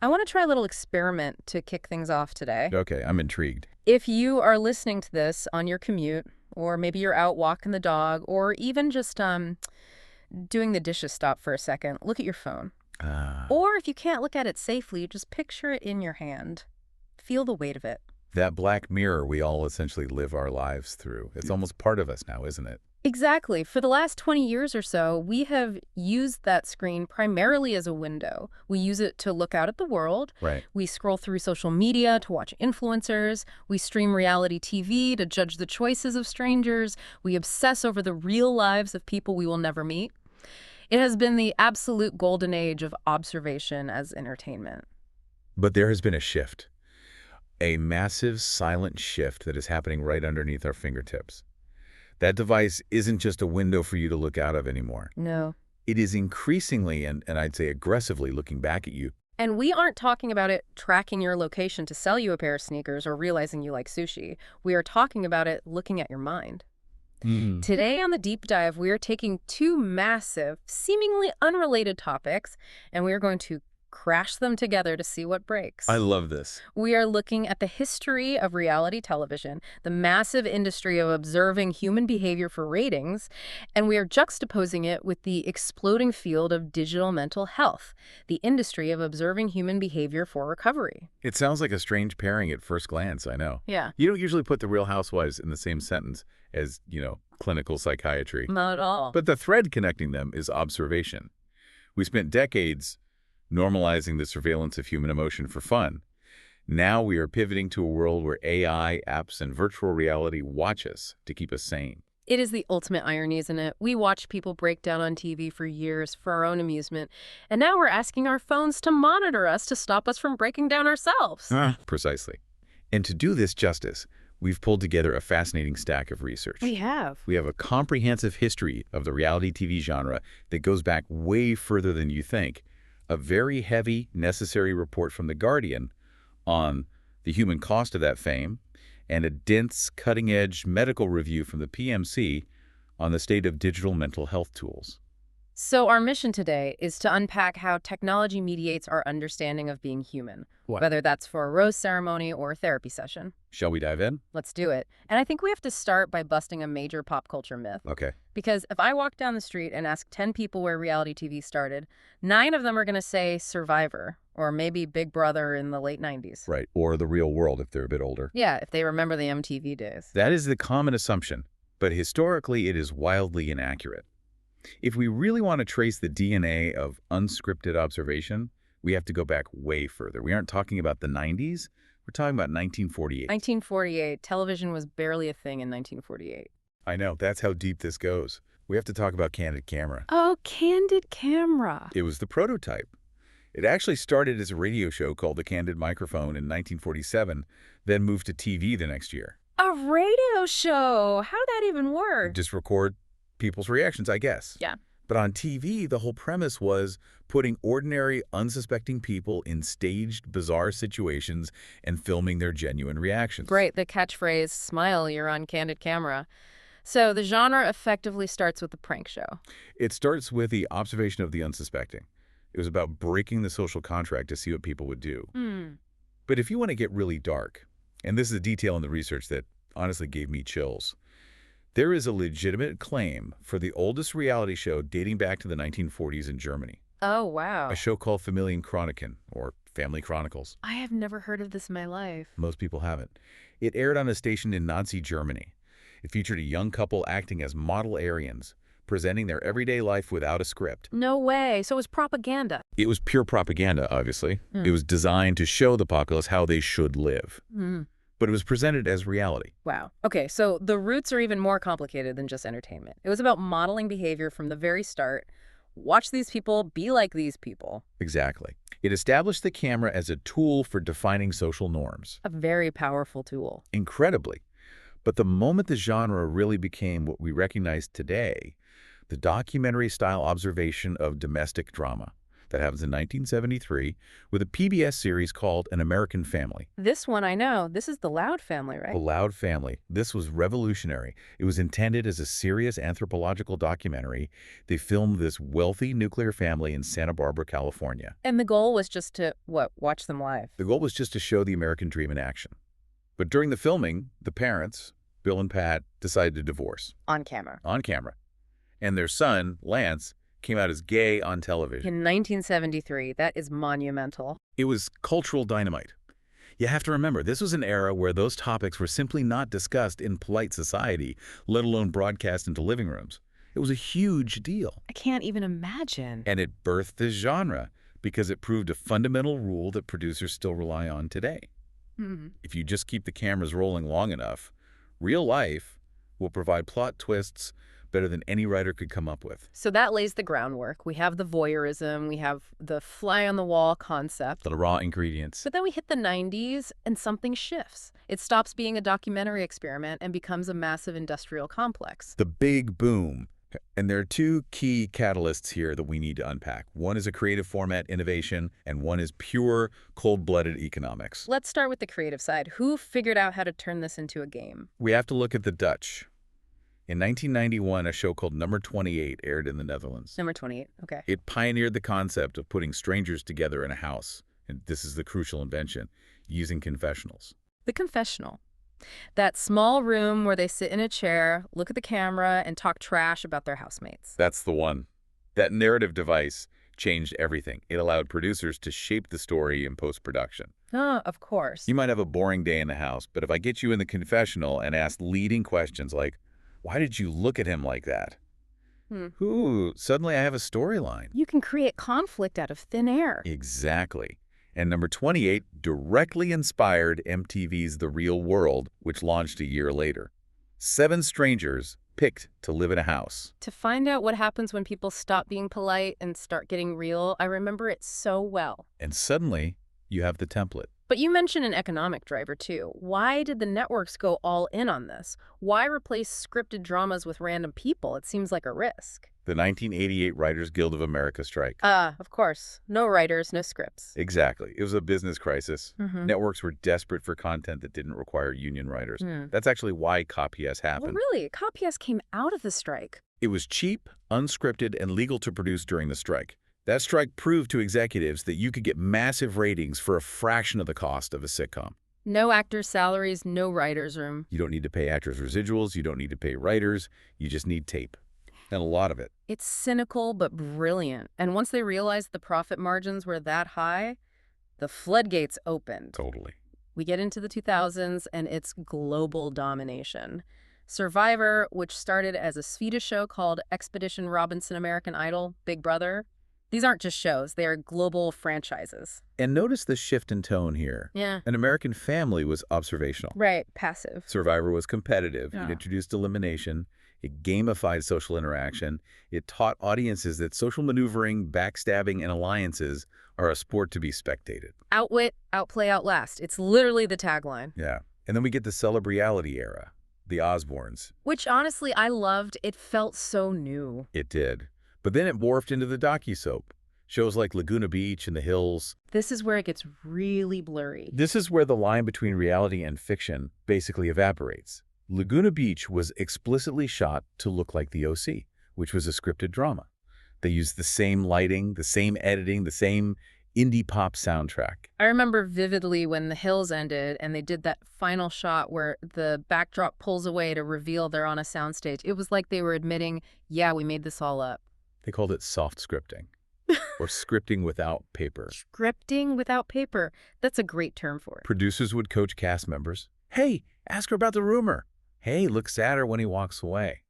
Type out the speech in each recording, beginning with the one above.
I want to try a little experiment to kick things off today. Okay, I'm intrigued. If you are listening to this on your commute, or maybe you're out walking the dog, or even just doing the dishes, stop for a second, look at your phone. Ah, Or if you can't look at it safely, just picture it in your hand. Feel the weight of it. that black mirror we all essentially live our lives through. It's almost part of us now, isn't it? Exactly. For the last 20 years or so, we have used that screen primarily as a window. We use it to look out at the world. Right. We scroll through social media to watch influencers. We stream reality TV to judge the choices of strangers. We obsess over the real lives of people we will never meet. It has been the absolute golden age of observation as entertainment. But there has been a shift, a massive silent shift that is happening right underneath our fingertips. That device isn't just a window for you to look out of anymore. No. It is increasingly and I'd say aggressively looking back at you. And we aren't talking about it tracking your location to sell you a pair of sneakers or realizing you like sushi. We are talking about it looking at your mind. Today on the Deep Dive, we are taking two massive, seemingly unrelated topics, and we are going to crash them together to see what breaks. I love this. We are looking at the history of reality television, the massive industry of observing human behavior for ratings, and we are juxtaposing it with the exploding field of digital mental health, the industry of observing human behavior for recovery. It sounds like a strange pairing at first glance, I know. Yeah. You don't usually put the Real Housewives in the same sentence as, clinical psychiatry. Not at all. But the thread connecting them is observation. We spent decades normalizing the surveillance of human emotion for fun. Now we are pivoting to a world where AI, apps, and virtual reality watch us to keep us sane. It is the ultimate irony, isn't it? We watch people break down on TV for years for our own amusement, and now we're asking our phones to monitor us to stop us from breaking down ourselves. Precisely. And to do this justice, we've pulled together a fascinating stack of research. We have. We have a comprehensive history of the reality TV genre that goes back way further than you think. A very heavy, necessary report from The Guardian on the human cost of that fame, and a dense, cutting-edge medical review from the PMC on the state of digital mental health tools. So our mission today is to unpack how technology mediates our understanding of being human, whether that's for a rose ceremony or a therapy session. Shall we dive in? Let's do it. And I think we have to start by busting a major pop culture myth. Okay. Because if I walk down the street and ask 10 people where reality TV started, 9 of them are going to say Survivor, or maybe Big Brother in the late 90s. Right, or The Real World if they're a bit older. Yeah, if they remember the MTV days. That is the common assumption, but historically it is wildly inaccurate. If we really want to trace the DNA of unscripted observation, we have to go back way further. We aren't talking about the 90s, we're talking about 1948. 1948, television was barely a thing in 1948. I know, that's how deep this goes. We have to talk about Candid Camera. Oh, Candid Camera. It was the prototype. It actually started as a radio show called The Candid Microphone in 1947, then moved to TV the next year. A radio show. How'd that even work? Just record people's reactions, I guess. Yeah. But on TV, the whole premise was putting ordinary, unsuspecting people in staged, bizarre situations and filming their genuine reactions. Great, the catchphrase, smile, you're on Candid Camera. So the genre effectively starts with the prank show. It starts with the observation of the unsuspecting. It was about breaking the social contract to see what people would do. But if you want to get really dark, and this is a detail in the research that honestly gave me chills, there is a legitimate claim for the oldest reality show dating back to the 1940s in Germany. Oh, wow. A show called Familienchroniken, or Family Chronicles. I have never heard of this in my life. Most people haven't. It aired on a station in Nazi Germany. It featured a young couple acting as model Aryans, presenting their everyday life without a script. No way. So it was propaganda. It was pure propaganda, obviously. It was designed to show the populace how they should live. But it was presented as reality. Wow. Okay, so the roots are even more complicated than just entertainment. It was about modeling behavior from the very start. Watch these people, be like these people. Exactly. It established the camera as a tool for defining social norms. A very powerful tool. Incredibly. But the moment the genre really became what we recognize today, the documentary-style observation of domestic drama, That happens in 1973 with a PBS series called An American Family. This one I know. This is the Loud family, right? The Loud Family. This was revolutionary. It was intended as a serious anthropological documentary. They filmed this wealthy nuclear family in Santa Barbara, California. And the goal was just to, what, watch them live? The goal was just to show the American dream in action. But during the filming, the parents, Bill and Pat, decided to divorce. On camera. On camera. And their son, Lance, came out as gay on television. In 1973. That is monumental. It was cultural dynamite. You have to remember, this was an era where those topics were simply not discussed in polite society, let alone broadcast into living rooms. It was a huge deal. I can't even imagine. And it birthed this genre because it proved a fundamental rule that producers still rely on today. If you just keep the cameras rolling long enough, real life will provide plot twists better than any writer could come up with. So that lays the groundwork. We have the voyeurism, we have the fly-on-the-wall concept. The raw ingredients. But then we hit the 90s and something shifts. It stops being a documentary experiment and becomes a massive industrial complex. The big boom. And there are two key catalysts here that we need to unpack. One is a creative format innovation, and one is pure, cold-blooded economics. Let's start with the creative side. Who figured out how to turn this into a game? We have to look at the Dutch. In 1991, a show called Number 28 aired in the Netherlands. Number 28, okay. It pioneered the concept of putting strangers together in a house. And this is the crucial invention, using confessionals. The confessional. That small room where they sit in a chair, look at the camera, and talk trash about their housemates. That's the one. That narrative device changed everything. It allowed producers to shape the story in post-production. Ah, of course. You might have a boring day in the house, but if I get you in the confessional and ask leading questions like, why did you look at him like that? Ooh, suddenly I have a storyline. You can create conflict out of thin air. Exactly. And Number 28 directly inspired MTV's The Real World, which launched a year later. 7 strangers picked to live in a house. To find out what happens when people stop being polite and start getting real, I remember it so well. And suddenly, you have the template. But you mentioned an economic driver, too. Why did the networks go all in on this? Why replace scripted dramas with random people? It seems like a risk. The 1988 Writers Guild of America strike. Of course. No writers, no scripts. Exactly. It was a business crisis. Networks were desperate for content that didn't require union writers. That's actually why Copy S happened. Well, really, Copy S came out of the strike. It was cheap, unscripted, and legal to produce during the strike. That strike proved to executives that you could get massive ratings for a fraction of the cost of a sitcom. No actors' salaries, no writers' room. You don't need to pay actors residuals. You don't need to pay writers. You just need tape. And a lot of it. It's cynical but brilliant. And once they realized the profit margins were that high, the floodgates opened. Totally. We get into the 2000s, and it's global domination. Survivor, which started as a Swedish show called Expedition Robinson American Idol, Big Brother. These aren't just shows, they are global franchises. And notice the shift in tone here. Yeah. An American Family was observational. Right, passive. Survivor was competitive. Yeah. It introduced elimination. It gamified social interaction. It taught audiences that social maneuvering, backstabbing, and alliances are a sport to be spectated. Outwit, outplay, outlast. It's literally the tagline. Yeah. And then we get the celeb-reality era, the Osbournes. Which, honestly, I loved. It felt so new. It did. But then it morphed into the docusoap. Shows like Laguna Beach and The Hills. This is where it gets really blurry. This is where the line between reality and fiction basically evaporates. Laguna Beach was explicitly shot to look like The OC, which was a scripted drama. They used the same lighting, the same editing, the same indie pop soundtrack. I remember vividly when The Hills ended and they did that final shot where the backdrop pulls away to reveal they're on a soundstage. It was like they were admitting, yeah, we made this all up. They called it soft scripting, or scripting without paper. Scripting without paper. That's a great term for it. Producers would coach cast members. Hey, ask her about the rumor. Hey, look sadder when he walks away.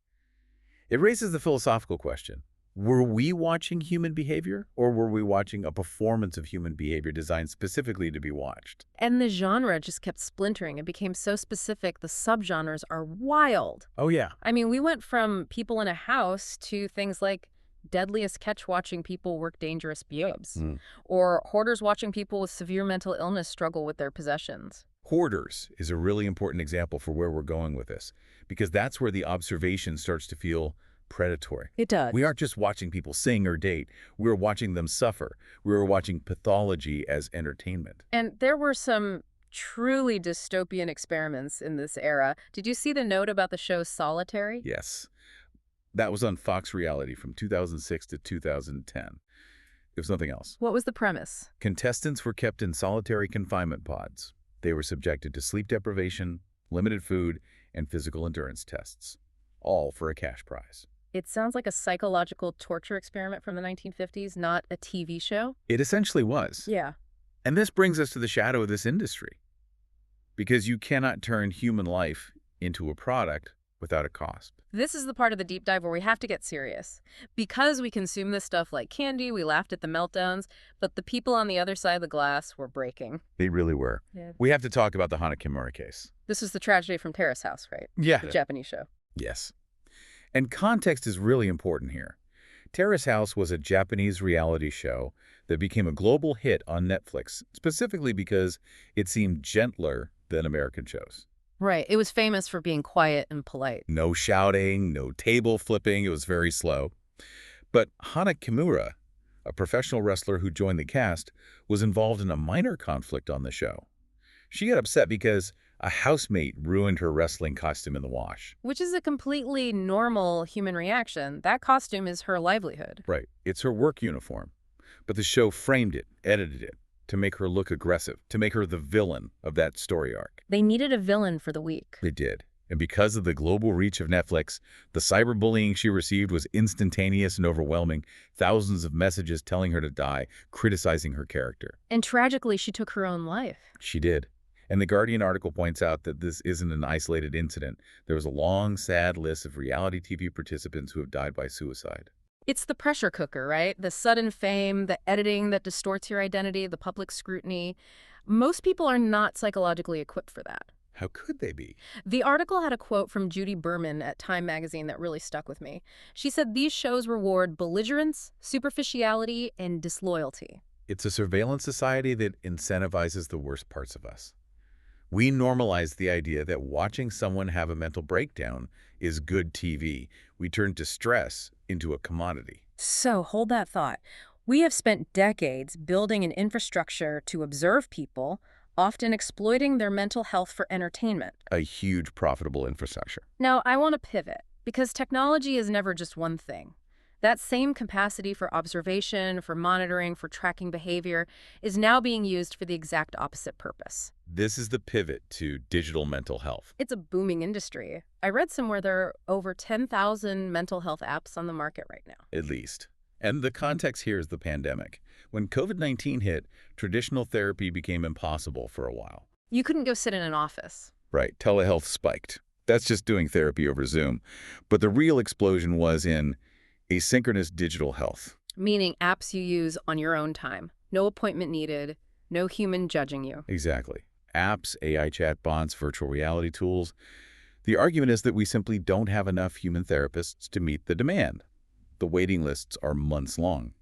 It raises the philosophical question. Were we watching human behavior, or were we watching a performance of human behavior designed specifically to be watched? And the genre just kept splintering. It became so specific. The subgenres are wild. Oh, yeah. I mean, we went from people in a house to things like Deadliest Catch watching people work dangerous jobs, or hoarders watching people with severe mental illness struggle with their possessions. Hoarders is a really important example for where we're going with this, because that's where the observation starts to feel predatory. It does. We aren't just watching people sing or date. We're watching them suffer. We're watching pathology as entertainment. And there were some truly dystopian experiments in this era. Did you see the note about the show Solitary? Yes. That was on Fox Reality from 2006 to 2010. It was nothing else. What was the premise? Contestants were kept in solitary confinement pods. They were subjected to sleep deprivation, limited food, and physical endurance tests, all for a cash prize. It sounds like a psychological torture experiment from the 1950s, not a TV show. It essentially was. Yeah. And this brings us to the shadow of this industry. Because you cannot turn human life into a product without a cost. This is the part of the deep dive where we have to get serious. Because we consume this stuff like candy, we laughed at the meltdowns, but the people on the other side of the glass were breaking. They really were. Yeah. We have to talk about the Hana Kimura case. This is the tragedy from Terrace House, right? Yeah. The Japanese show. Yes. And context is really important here. Terrace House was a Japanese reality show that became a global hit on Netflix, specifically because it seemed gentler than American shows. Right. It was famous for being quiet and polite. No shouting, no table flipping. It was very slow. But Hana Kimura, a professional wrestler who joined the cast, was involved in a minor conflict on the show. She got upset because a housemate ruined her wrestling costume in the wash. Which is a completely normal human reaction. That costume is her livelihood. Right. It's her work uniform. But the show framed it, edited it, to make her look aggressive, to make her the villain of that story arc. They needed a villain for the week. They did. And because of the global reach of Netflix, the cyberbullying she received was instantaneous and overwhelming. Thousands of messages telling her to die, criticizing her character. And tragically, she took her own life. She did. And the Guardian article points out that this isn't an isolated incident. There was a long, sad list of reality TV participants who have died by suicide. It's the pressure cooker, right? The sudden fame, the editing that distorts your identity, the public scrutiny. Most people are not psychologically equipped for that. How could they be? The article had a quote from Judy Berman at Time magazine that really stuck with me. She said these shows reward belligerence, superficiality, and disloyalty. It's a surveillance society that incentivizes the worst parts of us. We normalize the idea that watching someone have a mental breakdown is good TV. We turn distress into a commodity. So hold that thought. We have spent decades building an infrastructure to observe people, often exploiting their mental health for entertainment. A huge profitable infrastructure. Now, I want to pivot, because technology is never just one thing. That same capacity for observation, for monitoring, for tracking behavior is now being used for the exact opposite purpose. This is the pivot to digital mental health. It's a booming industry. I read somewhere there are over 10,000 mental health apps on the market right now. At least. And the context here is the pandemic. When COVID-19 hit, traditional therapy became impossible for a while. You couldn't go sit in an office. Right, telehealth spiked. That's just doing therapy over Zoom. But the real explosion was in asynchronous digital health. Meaning apps you use on your own time. No appointment needed, no human judging you. Exactly. Apps, AI chatbots, virtual reality tools. The argument is that we simply don't have enough human therapists to meet the demand. The waiting lists are months long.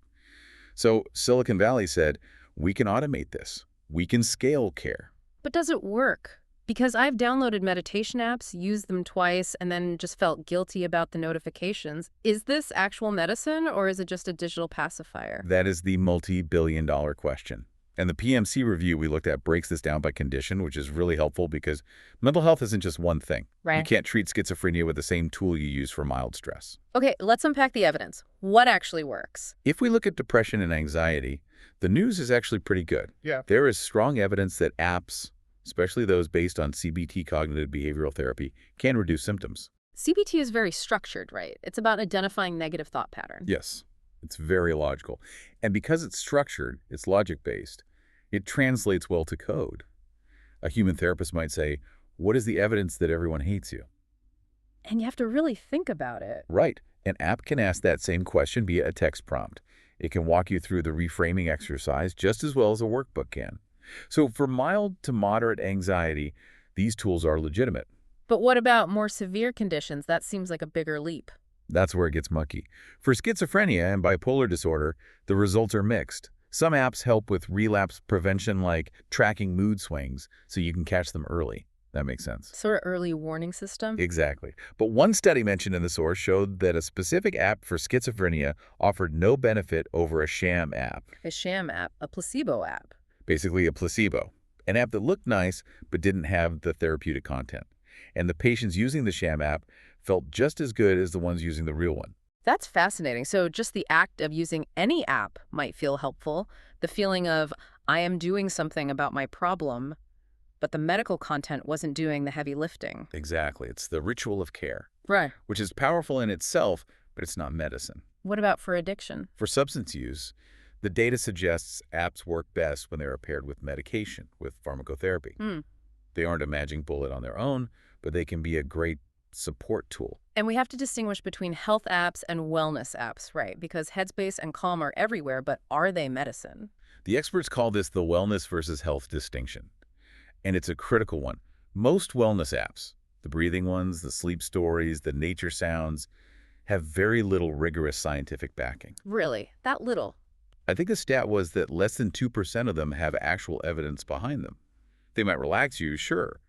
So Silicon Valley said, we can automate this. We can scale care. But does it work? Because I've downloaded meditation apps, used them twice, and then just felt guilty about the notifications. Is this actual medicine, or is it just a digital pacifier? That is the multi-billion-dollar question. And the PMC review we looked at breaks this down by condition, which is really helpful because mental health isn't just one thing. Right. You can't treat schizophrenia with the same tool you use for mild stress. Okay, let's unpack the evidence. What actually works? If we look at depression and anxiety, the news is actually pretty good. Yeah. There is strong evidence that apps, especially those based on CBT cognitive behavioral therapy, can reduce symptoms. CBT is very structured, right? It's about identifying negative thought patterns. Yes, it's very logical. And because it's structured, it's logic-based, it translates well to code. A human therapist might say, what is the evidence that everyone hates you? And you have to really think about it. Right. An app can ask that same question via a text prompt. It can walk you through the reframing exercise just as well as a workbook can. So for mild to moderate anxiety, these tools are legitimate. But what about more severe conditions? That seems like a bigger leap. That's where it gets mucky. For schizophrenia and bipolar disorder, the results are mixed. Some apps help with relapse prevention, like tracking mood swings, so you can catch them early. That makes sense. Sort of early warning system? Exactly. But one study mentioned in the source showed that a specific app for schizophrenia offered no benefit over a sham app, A sham app, a placebo app. basically a placebo, an app that looked nice but didn't have the therapeutic content. And the patients using the sham app felt just as good as the ones using the real one. That's fascinating. So just the act of using any app might feel helpful. The feeling of, I am doing something about my problem, but the medical content wasn't doing the heavy lifting. Exactly. It's the ritual of care, Right. which is powerful in itself, but it's not medicine. What about for addiction? For substance use, the data suggests apps work best when they are paired with medication, with pharmacotherapy. Hmm. They aren't a magic bullet on their own, but they can be a great support tool. And we have to distinguish between health apps and wellness apps, right? Because Headspace and Calm are everywhere, but are they medicine? The experts call this the wellness versus health distinction, and it's a critical one. Most wellness apps, the breathing ones, the sleep stories, the nature sounds, have very little rigorous scientific backing. Really? That little? I think the stat was that less than 2% of them have actual evidence behind them. They might relax you, sure,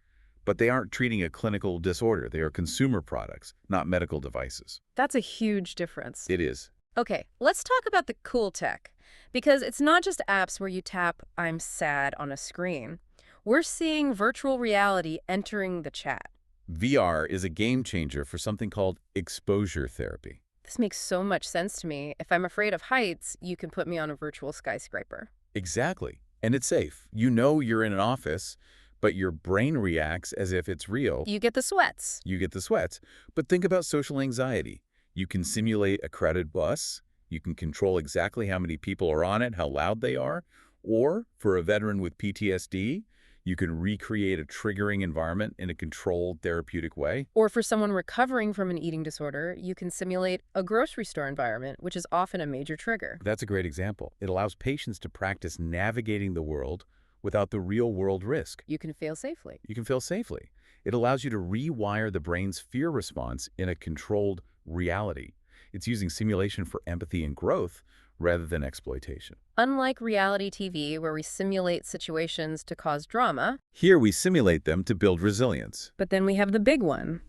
but they aren't treating a clinical disorder. They are consumer products, not medical devices. That's a huge difference. It is. Okay, let's talk about the cool tech. Because it's not just apps where you tap "I'm sad" on a screen. We're seeing virtual reality entering the chat. VR is a game changer for something called exposure therapy. This makes so much sense to me. If I'm afraid of heights, you can put me on a virtual skyscraper. Exactly. And it's safe. You know you're in an office, but your brain reacts as if it's real. You get the sweats. You get the sweats. But think about social anxiety. You can simulate a crowded bus. You can control exactly how many people are on it, how loud they are. Or, for a veteran with PTSD, you can recreate a triggering environment in a controlled, therapeutic way. Or for someone recovering from an eating disorder, you can simulate a grocery store environment, which is often a major trigger. That's a great example. It allows patients to practice navigating the world without the real-world risk. You can fail safely. You can fail safely. It allows you to rewire the brain's fear response in a controlled reality. It's using simulation for empathy and growth rather than exploitation. Unlike reality TV, where we simulate situations to cause drama, Here we simulate them to build resilience. but then we have the big one,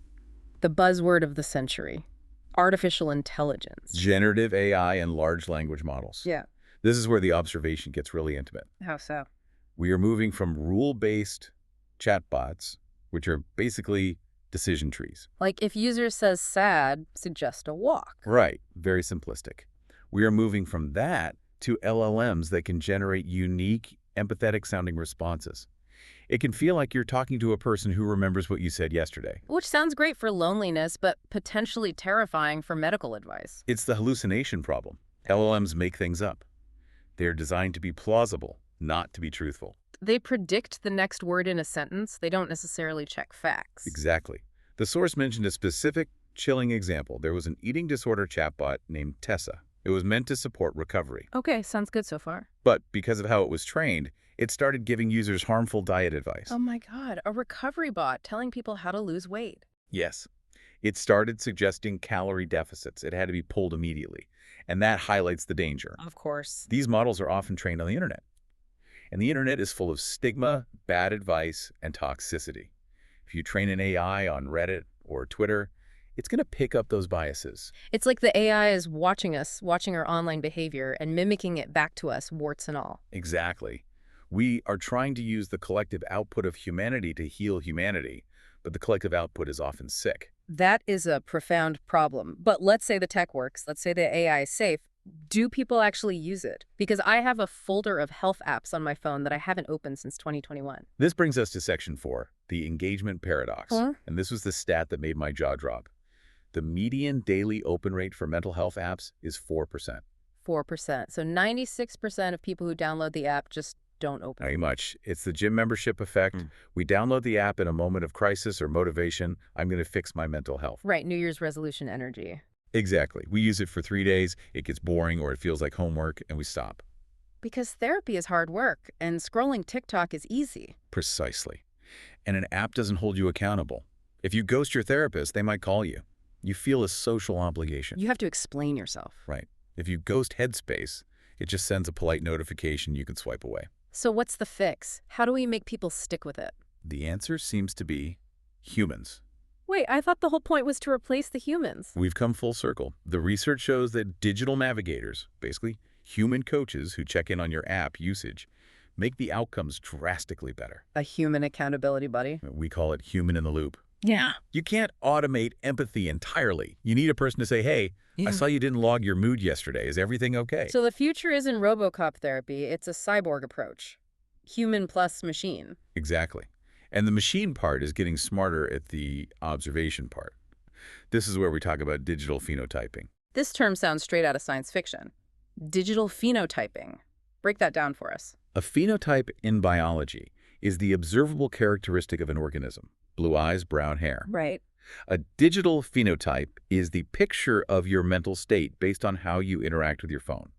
the buzzword of the century, artificial intelligence. Generative AI and large language models. Yeah. This is where the observation gets really intimate. How so? We are moving from rule-based chatbots, which are basically decision trees. Like if user says sad, suggest a walk. Right, very simplistic. We are moving from that to LLMs that can generate unique, empathetic-sounding responses. It can feel like you're talking to a person who remembers what you said yesterday. Which sounds great for loneliness, but potentially terrifying for medical advice. It's the hallucination problem. LLMs make things up. They're designed to be plausible, not to be truthful. They predict the next word in a sentence. They don't necessarily check facts. Exactly. The source mentioned a specific, chilling example. There was an eating disorder chatbot named Tessa. It was meant to support recovery. Okay, sounds good so far. But because of how it was trained, it started giving users harmful diet advice. Oh my God, a recovery bot telling people how to lose weight. Yes. It started suggesting calorie deficits. It had to be pulled immediately. And that highlights the danger. Of course. These models are often trained on the internet. And the internet is full of stigma, bad advice, and toxicity. If you train an AI on Reddit or Twitter, it's going to pick up those biases. It's like the AI is watching us, watching our online behavior, and mimicking it back to us, warts and all. Exactly. We are trying to use the collective output of humanity to heal humanity, but the collective output is often sick. That is a profound problem. But let's say the tech works. Let's say the AI is safe. Do people actually use it? Because I have a folder of health apps on my phone that I haven't opened since 2021. This brings us to Section 4, the engagement paradox. Huh? And this was the stat that made my jaw drop. The median daily open rate for mental health apps is 4%. 4%. So 96% of people who download the app just don't open it. Very much. It's the gym membership effect. We download the app in a moment of crisis or motivation. I'm going to fix my mental health. Right, New Year's resolution energy. Exactly. We use it for 3 days. It gets boring or it feels like homework, and we stop. Because therapy is hard work, and scrolling TikTok is easy. Precisely. And an app doesn't hold you accountable. If you ghost your therapist, they might call you. You feel a social obligation. You have to explain yourself. Right. If you ghost Headspace, it just sends a polite notification you can swipe away. So what's the fix? How do we make people stick with it? The answer seems to be humans. Wait, I thought the whole point was to replace the humans. We've come full circle. The research shows that digital navigators, basically human coaches who check in on your app usage, make the outcomes drastically better. A human accountability buddy. We call it human in the loop. Yeah. You can't automate empathy entirely. You need a person to say, hey, I saw you didn't log your mood yesterday. Is everything okay? So the future isn't RoboCop therapy, it's a cyborg approach. Human plus machine. Exactly. And the machine part is getting smarter at the observation part. This is where we talk about digital phenotyping. This term sounds straight out of science fiction. Digital phenotyping. Break that down for us. A phenotype in biology is the observable characteristic of an organism. Blue eyes, brown hair. Right. A digital phenotype is the picture of your mental state based on how you interact with your phone.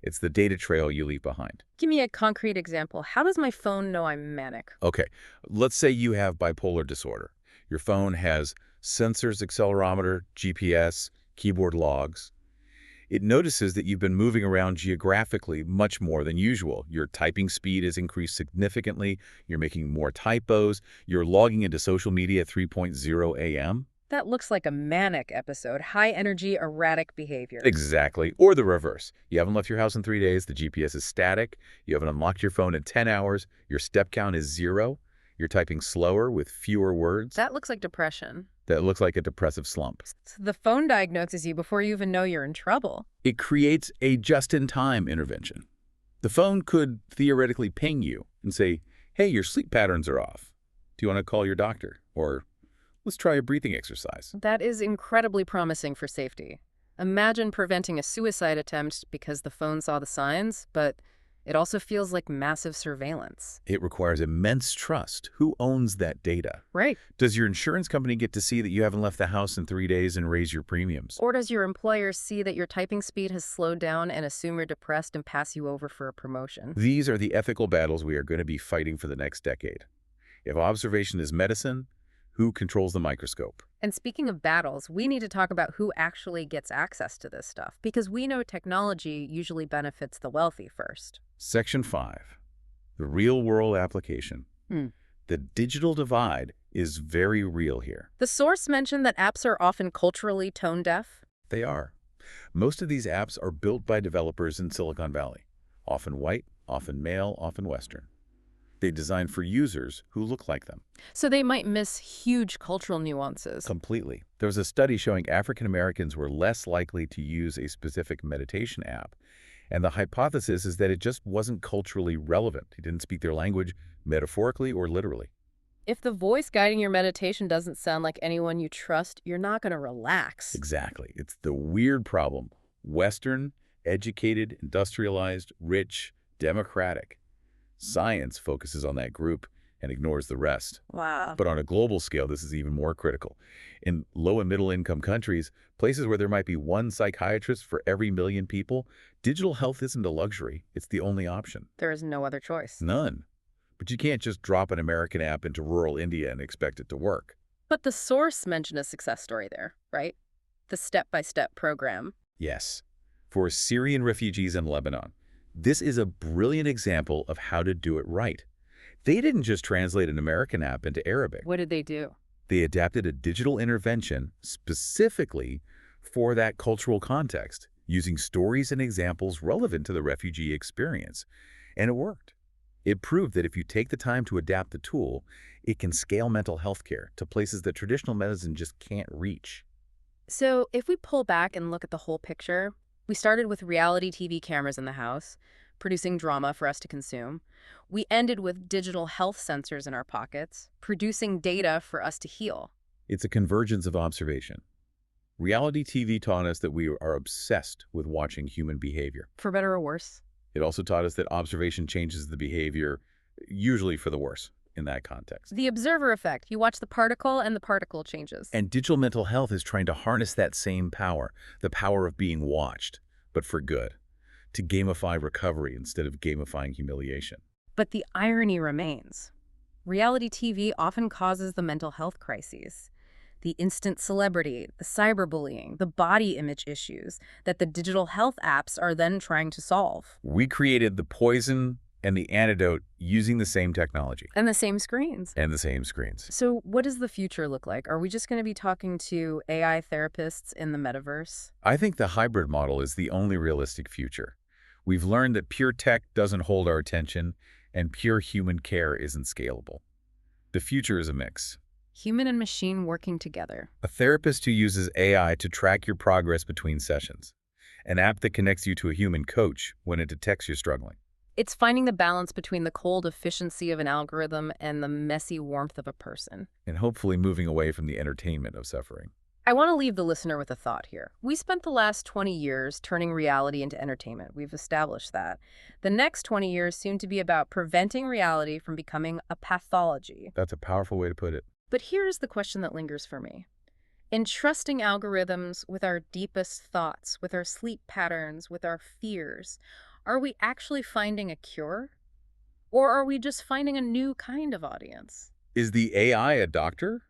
It's the data trail you leave behind. Give me a concrete example. How does my phone know I'm manic? Okay, let's say you have bipolar disorder. Your phone has sensors, accelerometer, GPS, keyboard logs. It notices that you've been moving around geographically much more than usual. Your typing speed has increased significantly. You're making more typos. You're logging into social media at 3:00 a.m. That looks like a manic episode. High energy, erratic behavior. Exactly. Or the reverse. You haven't left your house in 3 days. The GPS is static. You haven't unlocked your phone in 10 hours. Your step count is 0. You're typing slower with fewer words. That looks like depression. That looks like a depressive slump. So the phone diagnoses you before you even know you're in trouble. It creates a just-in-time intervention. The phone could theoretically ping you and say, hey, your sleep patterns are off. Do you want to call your doctor? Or let's try a breathing exercise. That is incredibly promising for safety. Imagine preventing a suicide attempt because the phone saw the signs, but it also feels like massive surveillance. It requires immense trust. Who owns that data? Right. Does your insurance company get to see that you haven't left the house in 3 days and raise your premiums? Or does your employer see that your typing speed has slowed down and assume you're depressed and pass you over for a promotion? These are the ethical battles we are going to be fighting for the next decade. If observation is medicine, who controls the microscope? And speaking of battles, we need to talk about who actually gets access to this stuff, because we know technology usually benefits the wealthy first. Section 5, the real-world application. The digital divide is very real here. The source mentioned that apps are often culturally tone-deaf. They are. Most of these apps are built by developers in Silicon Valley, often white, often male, often Western. They design for users who look like them. So they might miss huge cultural nuances. Completely. There was a study showing African Americans were less likely to use a specific meditation app. And the hypothesis is that it just wasn't culturally relevant. It didn't speak their language metaphorically or literally. If the voice guiding your meditation doesn't sound like anyone you trust, you're not going to relax. Exactly. It's the weird problem. Western, educated, industrialized, rich, democratic. Science focuses on that group and ignores the rest. Wow. But on a global scale, this is even more critical. In low and middle income countries, places where there might be one psychiatrist for every million people, digital health isn't a luxury. It's the only option. There is no other choice. None. But you can't just drop an American app into rural India and expect it to work. But the source mentioned a success story there, right? The step-by-step program. Yes. For Syrian refugees in Lebanon, this is a brilliant example of how to do it right. They didn't just translate an American app into Arabic. What did they do? They adapted a digital intervention specifically for that cultural context, using stories and examples relevant to the refugee experience. And it worked. It proved that if you take the time to adapt the tool, it can scale mental health care to places that traditional medicine just can't reach. So if we pull back and look at the whole picture, we started with reality TV cameras in the house, producing drama for us to consume. We ended with digital health sensors in our pockets, producing data for us to heal. It's a convergence of observation. Reality TV taught us that we are obsessed with watching human behavior. For better or worse. It also taught us that observation changes the behavior, usually for the worse, in that context. The observer effect. You watch the particle and the particle changes. And digital mental health is trying to harness that same power, the power of being watched, but for good, to gamify recovery instead of gamifying humiliation. But the irony remains. Reality TV often causes the mental health crises. The instant celebrity, the cyberbullying, the body image issues that the digital health apps are then trying to solve. We created the poison And the antidote, using the same technology. And the same screens. And the same screens. So what does the future look like? Are we just going to be talking to AI therapists in the metaverse? I think the hybrid model is the only realistic future. We've learned that pure tech doesn't hold our attention, and pure human care isn't scalable. The future is a mix. Human and machine working together. A therapist who uses AI to track your progress between sessions. An app that connects you to a human coach when it detects you're struggling. It's finding the balance between the cold efficiency of an algorithm and the messy warmth of a person. And hopefully moving away from the entertainment of suffering. I want to leave the listener with a thought here. We spent the last 20 years turning reality into entertainment. We've established that. The next 20 years seem to be about preventing reality from becoming a pathology. That's a powerful way to put it. But here's the question that lingers for me. In trusting algorithms with our deepest thoughts, with our sleep patterns, with our fears, are we actually finding a cure? Or are we just finding a new kind of audience? Is the AI a doctor?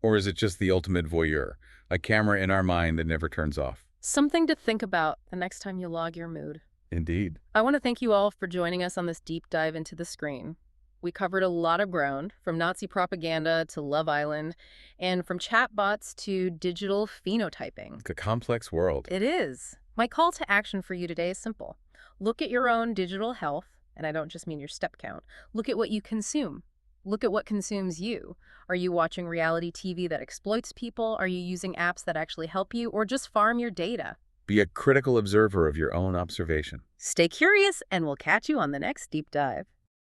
Or is it just the ultimate voyeur, a camera in our mind that never turns off? Something to think about the next time you log your mood. Indeed. I want to thank you all for joining us on this deep dive into the screen. We covered a lot of ground, from Nazi propaganda to Love Island, and from chatbots to digital phenotyping. It's a complex world. It is. My call to action for you today is simple. Look at your own digital health, and I don't just mean your step count. Look at what you consume. Look at what consumes you. Are you watching reality TV that exploits people? Are you using apps that actually help you, or just farm your data? Be a critical observer of your own observation. Stay curious, and we'll catch you on the next deep dive.